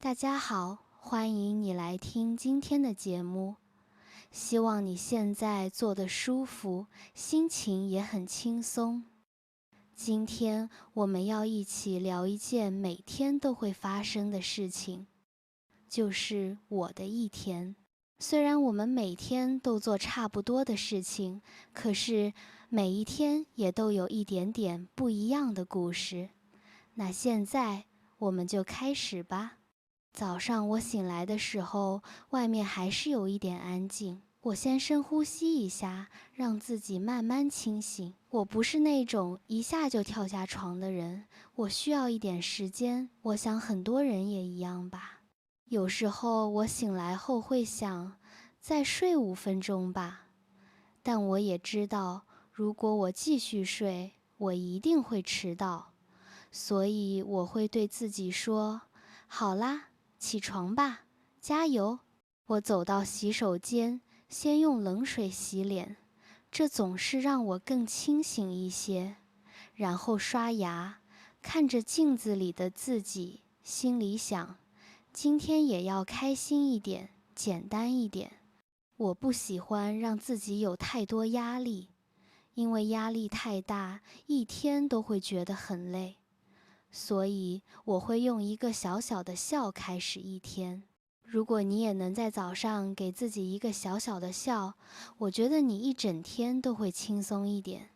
大家好，欢迎你来听今天的节目。希望你现在坐得舒服，心情也很轻松。今天我们要一起聊一件每天都会发生的事情，就是我的一天。虽然我们每天都做差不多的事情，可是每一天也都有一点点不一样的故事。那现在我们就开始吧。早上我醒来的时候，外面还是有一点安静。我先深呼吸一下，让自己慢慢清醒。我不是那种一下就跳下床的人，我需要一点时间。我想很多人也一样吧。有时候我醒来后会想，再睡5分钟吧。但我也知道，如果我继续睡，我一定会迟到。所以我会对自己说，好啦，起床吧，加油！我走到洗手间，先用冷水洗脸，这总是让我更清醒一些。然后刷牙，看着镜子里的自己，心里想，今天也要开心一点，简单一点。我不喜欢让自己有太多压力，因为压力太大，一天都会觉得很累。所以我会用一个小小的笑开始一天。如果你也能在早上给自己一个小小的笑，我觉得你一整天都会轻松一点。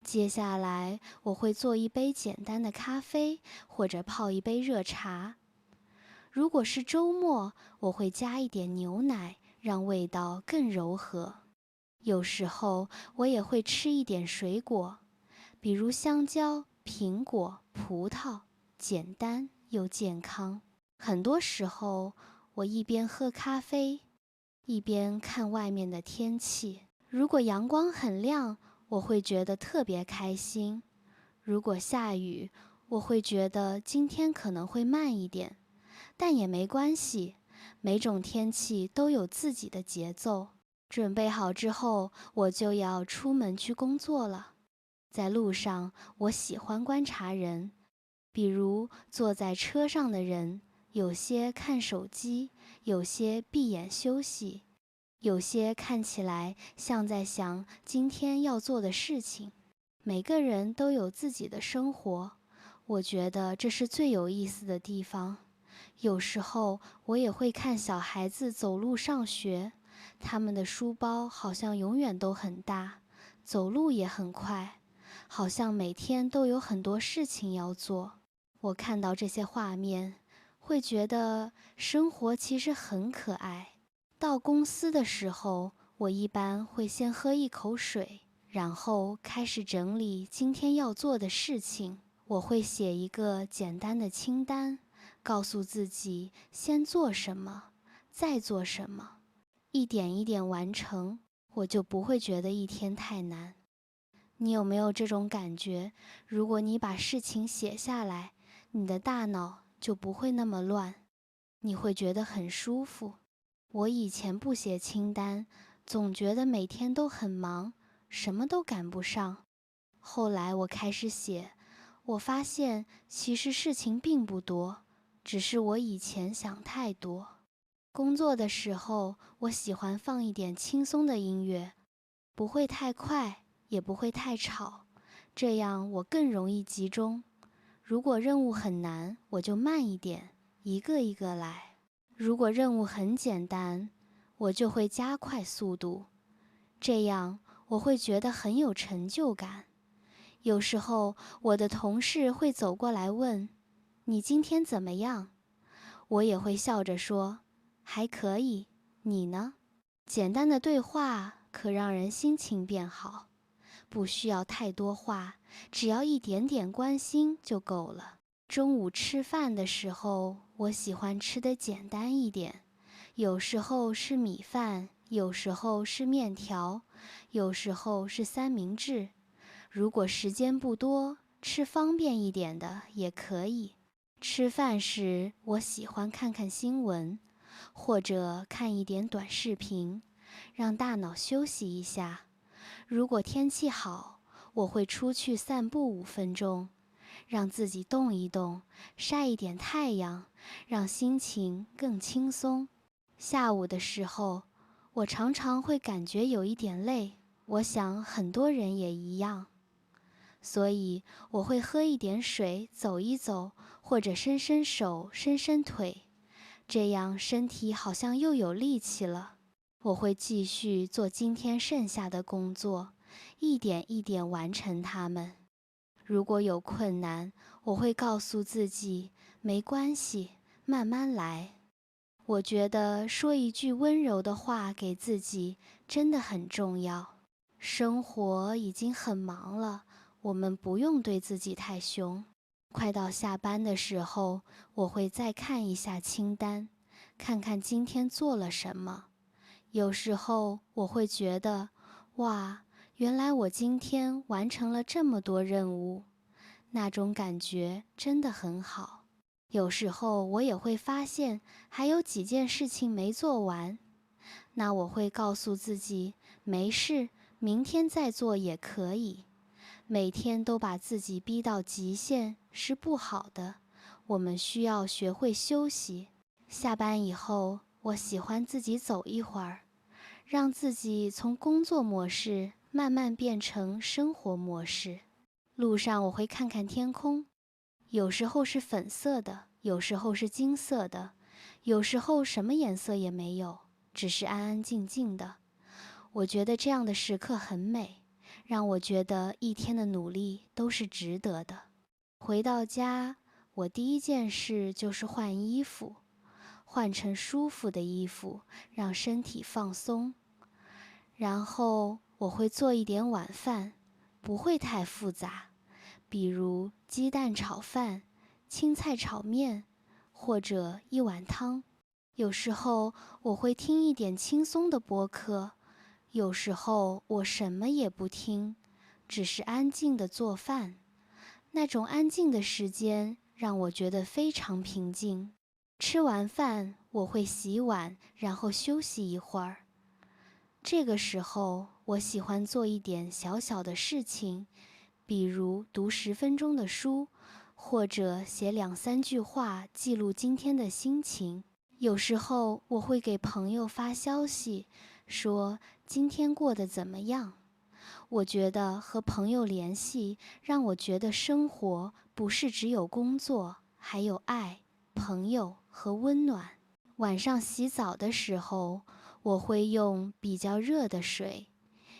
接下来我会做一杯简单的咖啡，或者泡一杯热茶。如果是周末，我会加一点牛奶，让味道更柔和。有时候我也会吃一点水果，比如香蕉、苹果、葡萄，简单又健康。很多时候，我一边喝咖啡，一边看外面的天气。如果阳光很亮，我会觉得特别开心；如果下雨，我会觉得今天可能会慢一点，但也没关系，每种天气都有自己的节奏。准备好之后，我就要出门去工作了。在路上，我喜欢观察人，比如坐在车上的人，有些看手机，有些闭眼休息，有些看起来像在想今天要做的事情。每个人都有自己的生活，我觉得这是最有意思的地方。有时候我也会看小孩子走路上学，他们的书包好像永远都很大，走路也很快，好像每天都有很多事情要做。我看到这些画面，会觉得生活其实很可爱。到公司的时候，我一般会先喝一口水，然后开始整理今天要做的事情。我会写一个简单的清单，告诉自己先做什么，再做什么，一点一点完成，我就不会觉得一天太难。你有没有这种感觉？如果你把事情写下来，你的大脑就不会那么乱，你会觉得很舒服。我以前不写清单，总觉得每天都很忙，什么都赶不上。后来我开始写，我发现其实事情并不多，只是我以前想太多。工作的时候，我喜欢放一点轻松的音乐，不会太快，也不会太吵，这样我更容易集中。如果任务很难，我就慢一点，一个一个来。如果任务很简单，我就会加快速度，这样我会觉得很有成就感。有时候我的同事会走过来问：“你今天怎么样？”我也会笑着说：“还可以，你呢？”简单的对话可让人心情变好，不需要太多话，只要一点点关心就够了。中午吃饭的时候，我喜欢吃得简单一点，有时候是米饭，有时候是面条，有时候是三明治。如果时间不多，吃方便一点的也可以。吃饭时，我喜欢看看新闻，或者看一点短视频，让大脑休息一下。如果天气好，我会出去散步5分钟，让自己动一动，晒一点太阳，让心情更轻松。下午的时候，我常常会感觉有一点累，我想很多人也一样，所以我会喝一点水，走一走，或者伸伸手，伸伸腿，这样身体好像又有力气了。我会继续做今天剩下的工作，一点一点完成它们。如果有困难，我会告诉自己，没关系，慢慢来。我觉得说一句温柔的话给自己真的很重要。生活已经很忙了，我们不用对自己太凶。快到下班的时候，我会再看一下清单，看看今天做了什么。有时候我会觉得，哇，原来我今天完成了这么多任务，那种感觉真的很好。有时候我也会发现还有几件事情没做完，那我会告诉自己，没事，明天再做也可以。每天都把自己逼到极限是不好的，我们需要学会休息。下班以后，我喜欢自己走一会儿，让自己从工作模式慢慢变成生活模式。路上我会看看天空，有时候是粉色的，有时候是金色的，有时候什么颜色也没有，只是安安静静的。我觉得这样的时刻很美，让我觉得一天的努力都是值得的。回到家，我第一件事就是换衣服，换成舒服的衣服，让身体放松。然后我会做一点晚饭，不会太复杂，比如鸡蛋炒饭、青菜炒面，或者一碗汤。有时候我会听一点轻松的播客，有时候我什么也不听，只是安静地做饭。那种安静的时间让我觉得非常平静。吃完饭，我会洗碗，然后休息一会儿。这个时候，我喜欢做一点小小的事情，比如读10分钟的书，或者写2、3句话记录今天的心情。有时候我会给朋友发消息，说今天过得怎么样。我觉得和朋友联系，让我觉得生活不是只有工作，还有爱、朋友和温暖。晚上洗澡的时候，我会用比较热的水，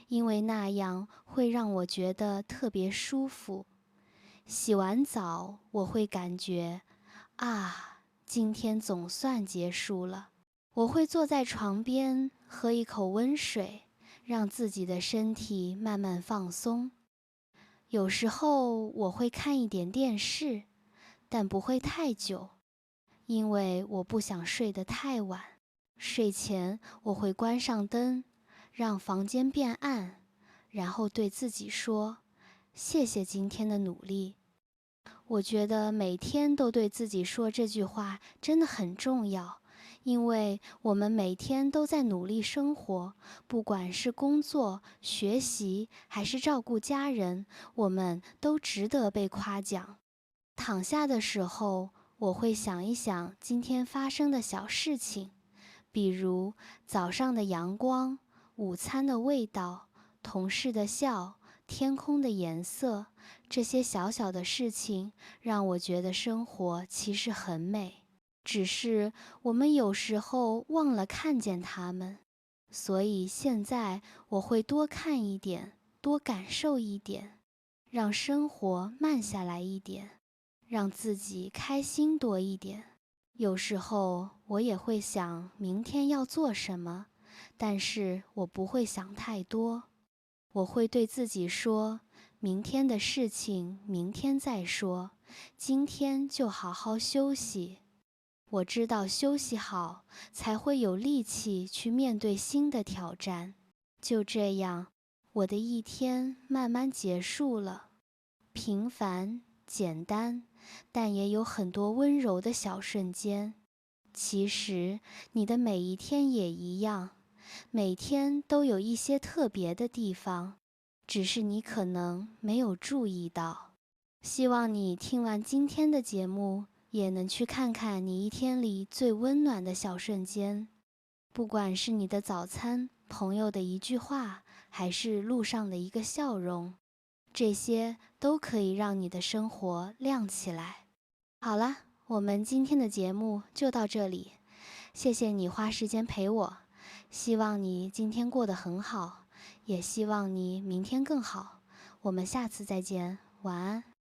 因为那样会让我觉得特别舒服。洗完澡，我会感觉，今天总算结束了。我会坐在床边，喝一口温水，让自己的身体慢慢放松。有时候我会看一点电视，但不会太久，因为我不想睡得太晚。睡前我会关上灯，让房间变暗，然后对自己说，谢谢今天的努力。我觉得每天都对自己说这句话真的很重要，因为我们每天都在努力生活，不管是工作、学习还是照顾家人，我们都值得被夸奖。躺下的时候，我会想一想今天发生的小事情，比如早上的阳光、午餐的味道、同事的笑、天空的颜色，这些小小的事情让我觉得生活其实很美，只是我们有时候忘了看见它们。所以现在我会多看一点，多感受一点，让生活慢下来一点，让自己开心多一点。有时候我也会想明天要做什么，但是我不会想太多。我会对自己说，明天的事情明天再说，今天就好好休息。我知道休息好，才会有力气去面对新的挑战。就这样，我的一天慢慢结束了。平凡、简单，但也有很多温柔的小瞬间。其实，你的每一天也一样，每天都有一些特别的地方，只是你可能没有注意到。希望你听完今天的节目，也能去看看你一天里最温暖的小瞬间，不管是你的早餐、朋友的一句话，还是路上的一个笑容，这些都可以让你的生活亮起来。好了，我们今天的节目就到这里，谢谢你花时间陪我，希望你今天过得很好，也希望你明天更好。我们下次再见，晚安。